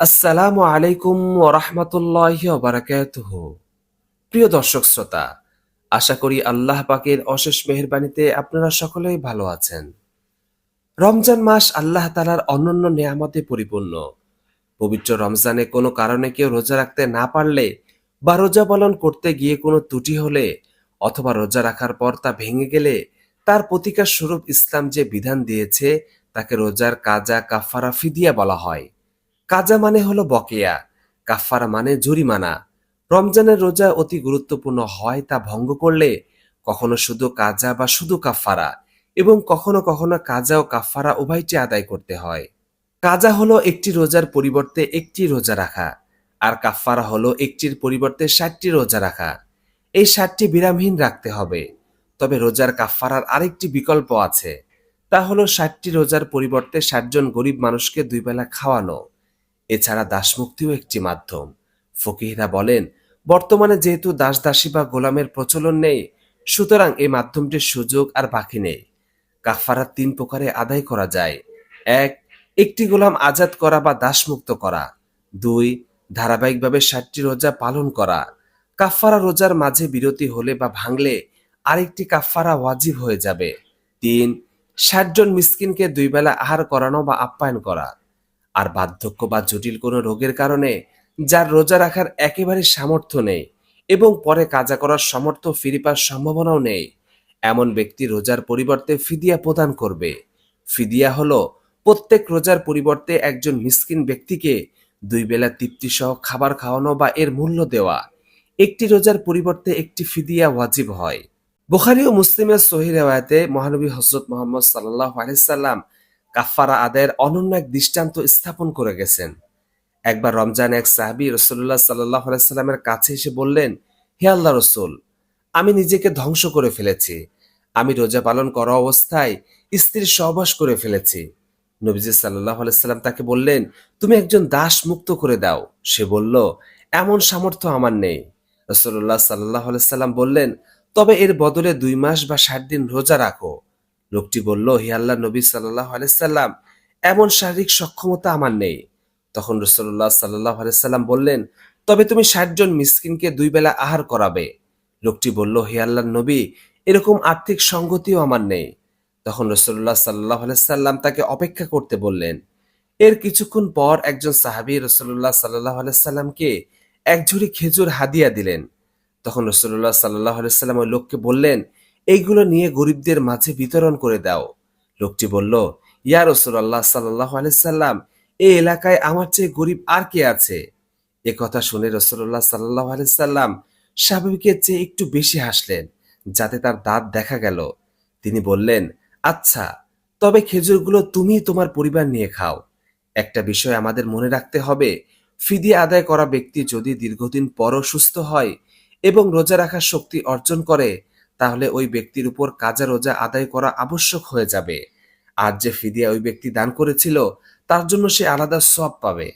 আসসালামু আলাইকুম ওয়া রাহমাতুল্লাহি ওয়া বারাকাতুহু। প্রিয় দর্শক শ্রোতা, আশা করি আল্লাহ পাকের অশেষ মেহেরবানিতে আপনারা সকলেই ভালো আছেন। রমজান মাস আল্লাহ তাআলার অনন্য নেয়ামতে পরিপূর্ণ। পবিত্র রমজানে কোনো কারণে কেউ রোজা রাখতে না পারলে বা রোজা পালন করতে গিয়ে কোনো ত্রুটি হলে অথবা রোজা রাখার পর তা ভেঙে গেলে তার প্রতিকার স্বরূপ ইসলাম যে বিধান দিয়েছে তাকে রোজার কাজা কাফফারা ফিদিয়া বলা হয়। কাজা মানে হলো বকেয়া, কাফফারা মানে জরিমানা। রমজানের রোজা অতি গুরুত্বপূর্ণ হয় তা ভঙ্গ করলে কখনো শুধু কাজা বা শুধু কাফফারা এবং কখনো কখনো কাজা ও কাফফারা উভয়টি আদায় করতে হয়। কাজা হলো একটি রোজার পরিবর্তে একটি রোজা রাখা, আর কাফফারা হলো একটির পরিবর্তে 60টি রোজা রাখা। এই 60টি বিরামহীন রাখতে হবে। তবে রোজার কাফফারার আরেকটি বিকল্প আছে, তা হলো 60টি রোজার পরিবর্তে 60 জন গরিব মানুষকে 2 বেলা খাওয়ানো। এছাড়া দাসমুক্তিও একটি মাধ্যম। ফকিহরা বলেন, বর্তমানে যেহেতু দাস দাসী বা গোলামের প্রচলন নেই, সুতরাং এই মাধ্যমটির সুযোগ আর বাকি নেই। কাফফারা 3 প্রকারে আদায় করা যায়। 1. একটি গোলাম আজাদ করা বা দাসমুক্ত করা। 2. ধারাবাহিকভাবে 60টি রোজা পালন করা। কাফফারা রোজার মাঝে বিরতি হলে বা ভাঙলে আরেকটি কাফফারা ওয়াজিব হয়ে যাবে। 3. 60 জন মিসকিনকে 2 বেলা আহার করানো বা আপ্যায়ন করা। আর বার্ধক্য বা জটিল কোনো রোগের কারণে যার রোজা রাখার একেবারে সামর্থ্য নেই এবং পরে কাজা করার সামর্থ্য ফিরে পাওয়ার সম্ভাবনাও নেই, এমন ব্যক্তি রোজার পরিবর্তে ফিদিয়া প্রদান করবে। ফিদিয়া হলো প্রত্যেক রোজার পরিবর্তে একজন মিসকিন ব্যক্তিকে 2 বেলা তৃপ্তি সহ খাবার খাওয়ানো বা এর মূল্য দেওয়া। একটি রোজার পরিবর্তে একটি ফিদিয়া ওয়াজিব হয়। বুখারী ও মুসলিমের সহিহ রিওয়ায়াতে মহানবী হযরত মুহাম্মদ সাল্লাল্লাহু আলাইহি সাল্লাম কাফফারা আদায়ের অনন্য এক দৃষ্টান্ত স্থাপন করে গেছেন। একবার রমজানে এক সাহাবী রাসূলুল্লাহ সাল্লাল্লাহু আলাইহি সাল্লামের কাছে এসে বললেন, হে আল্লাহর রাসূল, আমি নিজেকে ধ্বংস করে ফেলেছি। আমি রোজা পালন করা অবস্থায় স্ত্রীর সহবাস করে ফেলেছি। নবীজি সাল্লাল্লাহু আলাইহি সাল্লাম তাকে বললেন, তুমি একজন দাস মুক্ত করে দাও। সে বলল, এমন সামর্থ্য আমার নেই। রাসূলুল্লাহ সাল্লাল্লাহু আলাইহি সাল্লাম বললেন, তবে এর বদলে 2 মাস বা 60 দিন রোজা রাখো। লোকটি বলল, হে আল্লাহর নবী সাল্লাল্লাহু আলাইহি সাল্লাম, এমন শারীরিক সক্ষমতা আমার নেই। তখন রাসূলুল্লাহ সাল্লাল্লাহু আলাইহি সাল্লাম বললেন, তবে তুমি 60 জন মিসকিনকে 2 বেলা আহার করাবে। লোকটি বলল, হে আল্লাহর নবী, এরকম আর্থিক সঙ্গতিও আমার নেই। তখন রাসূলুল্লাহ সাল্লাল্লাহু আলাইহি সাল্লাম তাকে অপেক্ষা করতে বললেন। এর কিছুক্ষণ পর একজন সাহাবী রাসূলুল্লাহ সাল্লাল্লাহু আলাইহি সাল্লামকে এক ঝুড়ি খেজুর হাদিয়া দিলেন। তখন রাসূলুল্লাহ সাল্লাল্লাহু আলাইহি সাল্লাম ওই লোককে বললেন, এইগুলো নিয়ে গরিবদের মাঝে বিতরণ করে দাও। লোকটি বলল, ইয়া রাসূলুল্লাহ সাল্লাল্লাহু আলাইহি সাল্লাম, এই এলাকায় আমার চেয়ে গরিব আর কে আছে? এ কথা শুনে রাসূলুল্লাহ সাল্লাল্লাহু আলাইহি সাল্লাম স্বাভাবিকের চেয়ে একটু বেশি হাসলেন, যাতে তার দাঁত দেখা গেল। তিনি বললেন, আচ্ছা, তবে খেজুরগুলো তুমি তোমার পরিবার নিয়ে খাও। একটা বিষয় আমাদের মনে রাখতে হবে, ফিদিয়া আদায় করা ব্যক্তি যদি দীর্ঘদিন পরও সুস্থ হয় এবং রোজা রাখার শক্তি অর্জন করে, তাহলে ওই ব্যক্তির উপর কাজা রোজা আদায় করা আবশ্যক হয়ে যাবে। আর যে ফিদিয়া ওই ব্যক্তি দান করেছিল, তার জন্য সে আলাদা সওয়াব পাবে।